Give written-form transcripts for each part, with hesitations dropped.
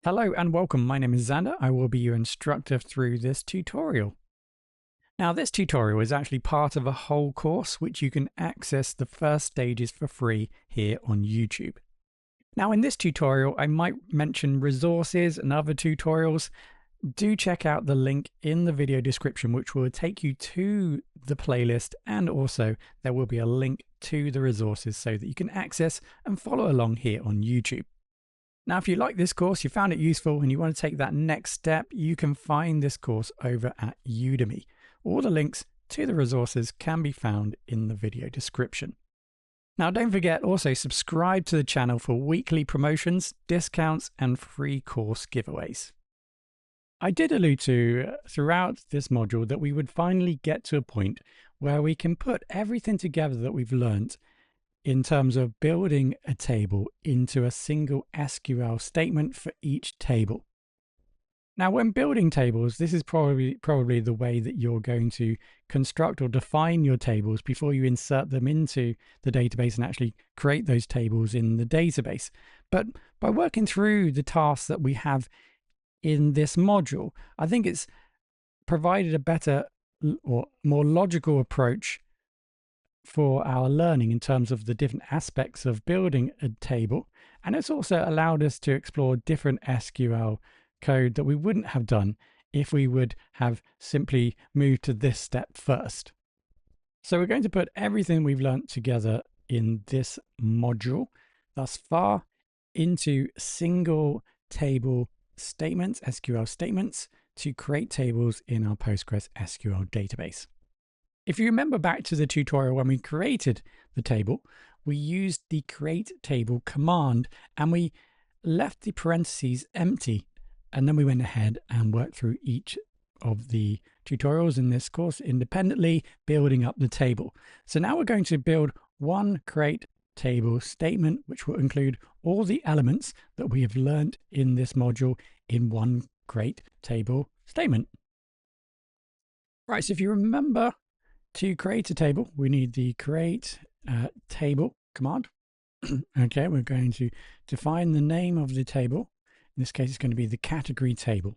Hello and welcome. My name is Xander. I will be your instructor through this tutorial. Now, this tutorial is actually part of a whole course which you can access the first stages for free here on YouTube. Now, in this tutorial, I might mention resources and other tutorials. Do check out the link in the video description, which will take you to the playlist, and also there will be a link to the resources so that you can access and follow along here on YouTube. Now, if you like this course, you found it useful, and you want to take that next step, you can find this course over at Udemy. All the links to the resources can be found in the video description. Now, don't forget, also subscribe to the channel for weekly promotions, discounts, and free course giveaways. I did allude to throughout this module that we would finally get to a point where we can put everything together that we've learned in terms of building a table into a single SQL statement for each table. Now, when building tables, this is probably the way that you're going to construct or define your tables before you insert them into the database and actually create those tables in the database. But by working through the tasks that we have in this module, I think it's provided a better or more logical approach for our learning in terms of the different aspects of building a table. And it's also allowed us to explore different SQL code that we wouldn't have done if we would have simply moved to this step first. So we're going to put everything we've learned together in this module thus far into single table statements, SQL statements, to create tables in our PostgreSQL database. If you remember back to the tutorial when we created the table, we used the create table command and we left the parentheses empty. And then we went ahead and worked through each of the tutorials in this course independently, building up the table. So now we're going to build one create table statement, which will include all the elements that we have learned in this module in one create table statement. Right, so if you remember, to create a table, we need the create table command. Okay, we're going to define the name of the table. In this case, it's going to be the category table.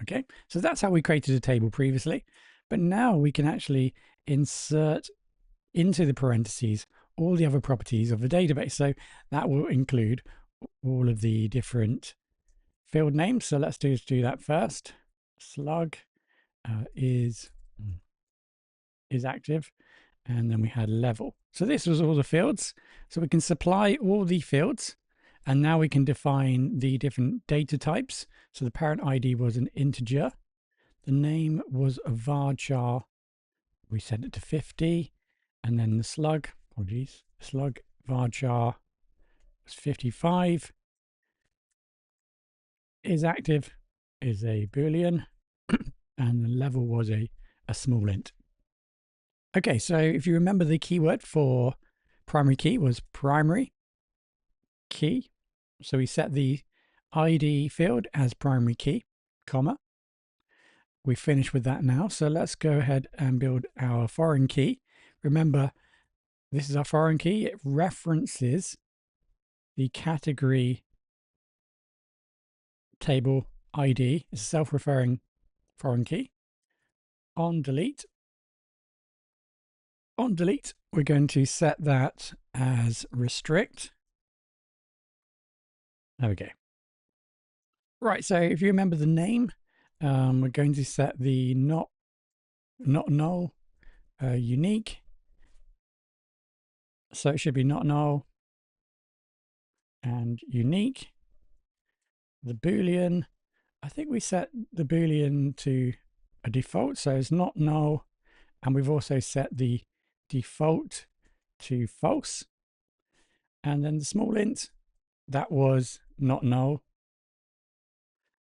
Okay, so that's how we created a table previously. But now we can actually insert into the parentheses all the other properties of the database. So that will include all of the different field names. So let's do that first. Slug is active, and then we had level. So this was all the fields. So we can supply all the fields, and now we can define the different data types. So the parent ID was an integer. The name was a varchar. We set it to 50, and then the slug, apologies, slug varchar was 55. Is active is a boolean, and the level was a small int. Okay, so if you remember, the keyword for primary key was primary key. So we set the ID field as primary key, comma. We finished with that now. So let's go ahead and build our foreign key. Remember, this is our foreign key. It references the category table ID. It's a self-referring foreign key. On delete, we're going to set that as restrict. There we go. Right, so if you remember the name, we're going to set the not null unique. So it should be not null and unique. The boolean, I think we set the boolean to a default, so it's not null, and we've also set the default to false. And then the small int, that was not null,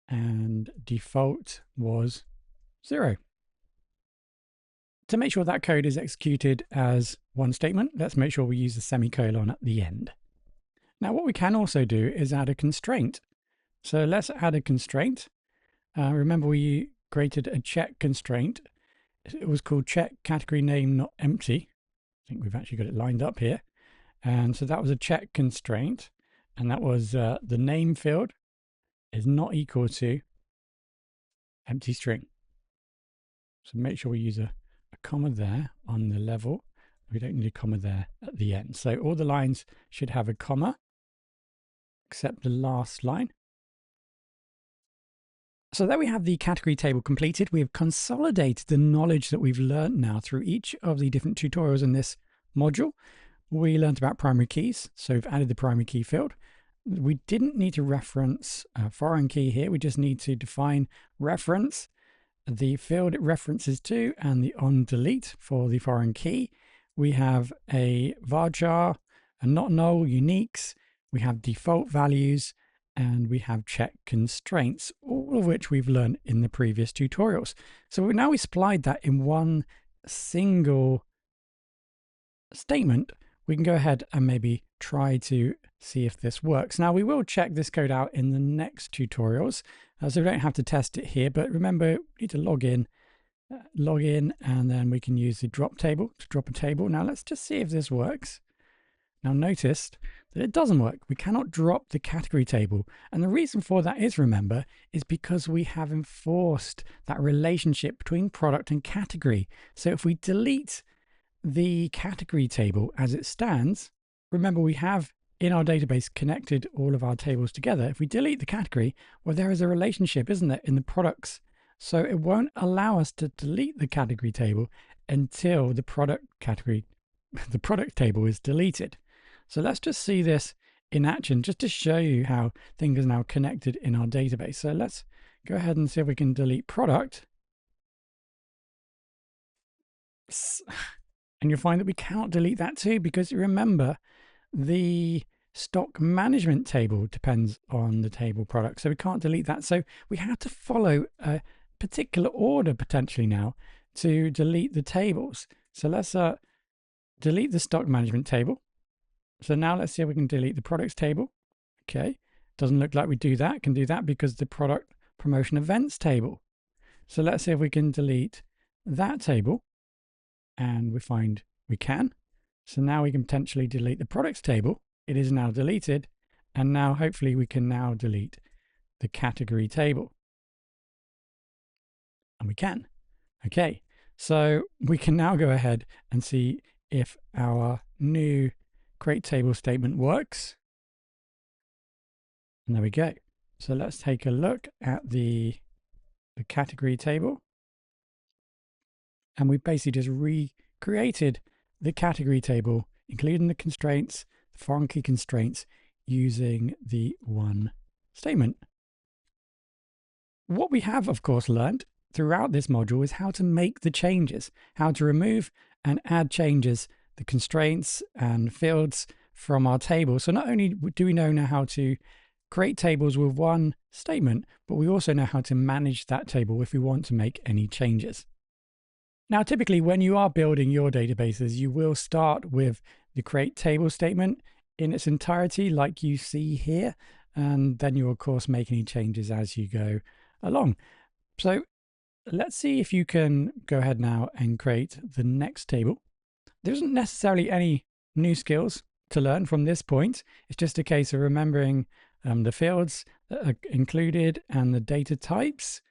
and default was 0. To make sure that code is executed as one statement, let's make sure we use the semicolon at the end. Now, what we can also do is add a constraint. So let's add a constraint. Remember, we created a check constraint. It was called check category name not empty. I think we've actually got it lined up here. And so that was a check constraint. And that was the name field is not equal to empty string. So make sure we use a comma there on the level. We don't need a comma there at the end. So all the lines should have a comma, except the last line. So there we have the category table completed. We have consolidated the knowledge that we've learned now through each of the different tutorials in this module. We learned about primary keys, so we've added the primary key field. We didn't need to reference a foreign key here. We just need to define reference, the field it references to, and the on delete for the foreign key. We have a varchar, a not null, uniques. We have default values, and we have check constraints, all of which we've learned in the previous tutorials. So now we supplied that in one single statement. We can go ahead and maybe try to see if this works. Now we will check this code out in the next tutorials, so we don't have to test it here, but remember, we need to log in, and then we can use the drop table to drop a table. Now let's just see if this works. Now notice that it doesn't work. We cannot drop the category table. And the reason for that is, remember, is because we have enforced that relationship between product and category. So if we delete the category table as it stands, remember we have in our database connected all of our tables together. If we delete the category, well, there is a relationship, isn't there, in the products. So it won't allow us to delete the category table until the product category, the product table is deleted. So let's just see this in action, just to show you how things are now connected in our database. So let's go ahead and see if we can delete product. And you'll find that we cannot delete that too, because remember, the stock management table depends on the table product. So we can't delete that. So we have to follow a particular order potentially now to delete the tables. So let's delete the stock management table. So now let's see if we can delete the products table. Okay, doesn't look like we do that. Can do that because the product promotion events table. So let's see if we can delete that table, and we find we can. So now we can potentially delete the products table. It is now deleted, and now hopefully we can now delete the category table. And we can. Okay, so we can now go ahead and see if our new create table statement works. And there we go. So let's take a look at the category table. And we basically just recreated the category table, including the constraints, the foreign key constraints, using the one statement. What we have, of course, learned throughout this module is how to make the changes, how to remove and add changes, the constraints and fields from our table. So not only do we know now how to create tables with one statement, but we also know how to manage that table if we want to make any changes. Now, typically when you are building your databases, you will start with the create table statement in its entirety, like you see here, and then you, of course, make any changes as you go along. So let's see if you can go ahead now and create the next table. There isn't necessarily any new skills to learn from this point. It's just a case of remembering the fields that are included and the data types.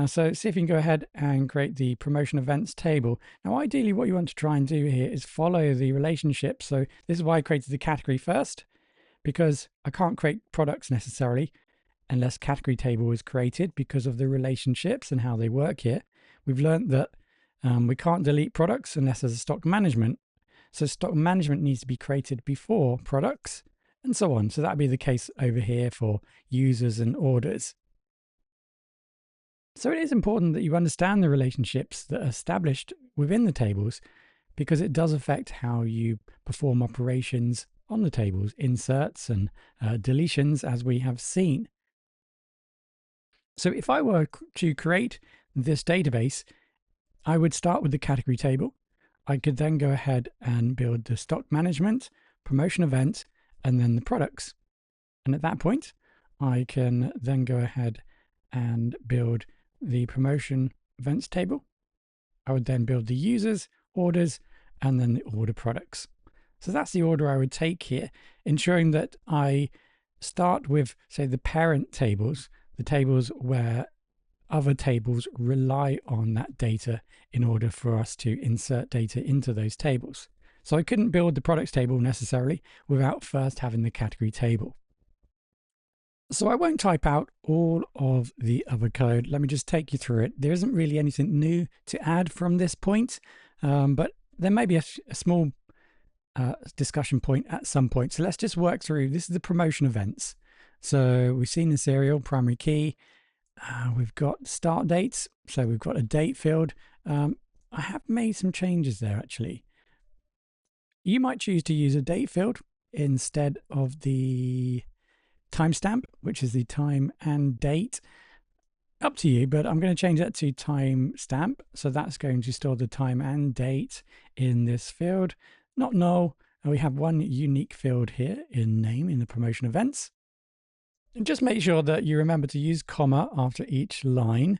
So see if you can go ahead and create the promotion events table. Now, ideally, what you want to try and do here is follow the relationship. So this is why I created the category first, because I can't create products necessarily unless category table is created because of the relationships and how they work here. We've learned that we can't delete products unless there's a stock management. So stock management needs to be created before products and so on. So that'd be the case over here for users and orders. So it is important that you understand the relationships that are established within the tables, because it does affect how you perform operations on the tables, inserts and deletions, as we have seen. So if I were to create this database, I would start with the category table. I could then go ahead and build the stock management, promotion event, and then the products. And at that point, I can then go ahead and build the promotion events table. I would then build the users, orders, and then the order products. So that's the order I would take here, ensuring that I start with, say, the parent tables, the tables where other tables rely on that data in order for us to insert data into those tables. So I couldn't build the products table necessarily without first having the category table. So I won't type out all of the other code. Let me just take you through it. There isn't really anything new to add from this point, but there may be a small discussion point at some point. So let's just work through. This is the promotion events. So we've seen the serial primary key. We've got start dates. So we've got a date field. I have made some changes there actually. You might choose to use a date field instead of the timestamp, which is the time and date. Up to you, but I'm going to change that to timestamp. So that's going to store the time and date in this field. Not null. We have one unique field here in name in the promotion events. And just make sure that you remember to use comma after each line.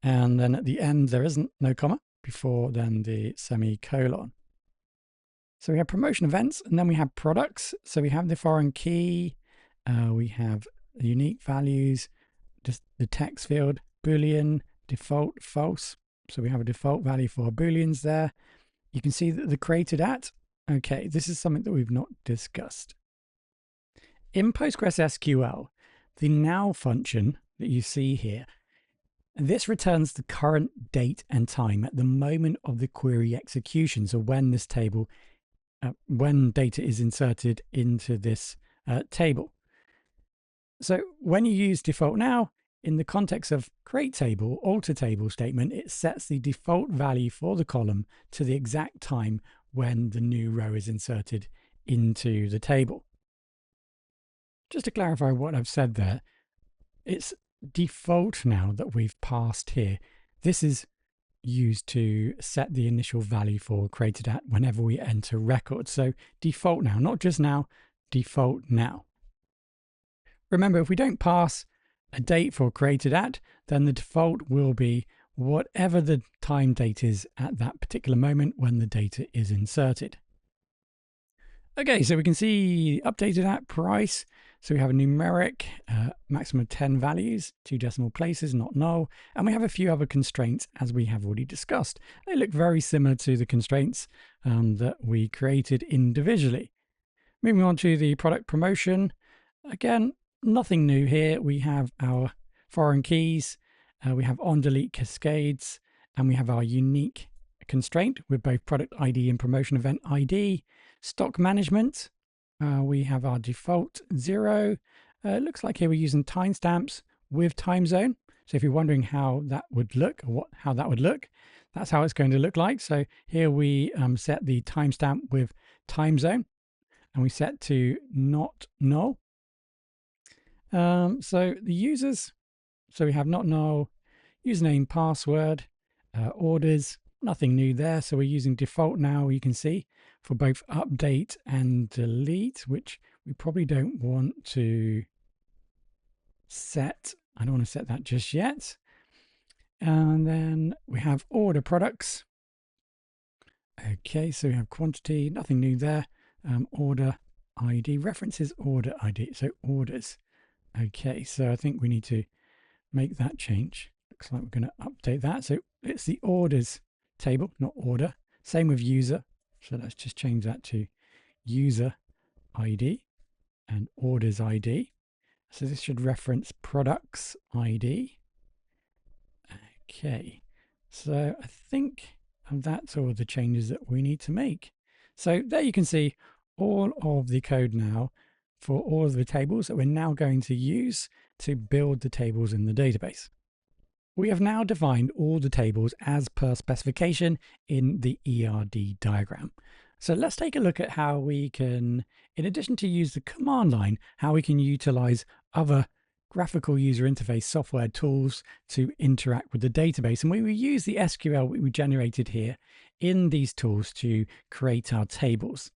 And then at the end, there isn't no comma before then the semicolon. So we have promotion events, and then we have products. So we have the foreign key. We have unique values, just the text field, Boolean, default, false. So we have a default value for Booleans there. You can see that the created at, okay, this is something that we've not discussed. In PostgreSQL, the now function that you see here, this returns the current date and time at the moment of the query execution. So when this table, when data is inserted into this table. So when you use default now, in the context of create table, alter table statement, it sets the default value for the column to the exact time when the new row is inserted into the table. Just to clarify what I've said there, it's default now that we've passed here. This is used to set the initial value for created at whenever we enter records. So default now, not just now, default now. Remember, if we don't pass a date for created at, then the default will be whatever the time date is at that particular moment when the data is inserted. Okay, so we can see updated at price. So we have a numeric, maximum of 10 values, 2 decimal places, not null. And we have a few other constraints as we have already discussed. They look very similar to the constraints that we created individually. Moving on to the product promotion. Again, nothing new here. We have our foreign keys, we have on delete cascades, and we have our unique constraint with both product ID and promotion event ID. Stock management, we have our default 0. It looks like here we're using timestamps with time zone. So if you're wondering how that would look, or how that would look, that's how it's going to look like. So here we set the timestamp with time zone, and we set to not null. So the users, so we have not null, username, password, orders, nothing new there. So we're using default now, you can see, for both update and delete, which we probably don't want to set. I don't want to set that just yet. And then we have order products. Okay, so we have quantity, nothing new there. Order ID, references order ID, so orders. Okay, so I think we need to make that change. Looks like we're going to update that. So it's the orders table, not order. Same with user. So let's just change that to user ID and orders ID. So this should reference products ID. Okay, so I think that's all the changes that we need to make. So there you can see all of the code now for all of the tables that we're now going to use to build the tables in the database. We have now defined all the tables as per specification in the ERD diagram. So let's take a look at how we can, in addition to use the command line, how we can utilize other graphical user interface software tools to interact with the database. And we will use the SQL we generated here in these tools to create our tables.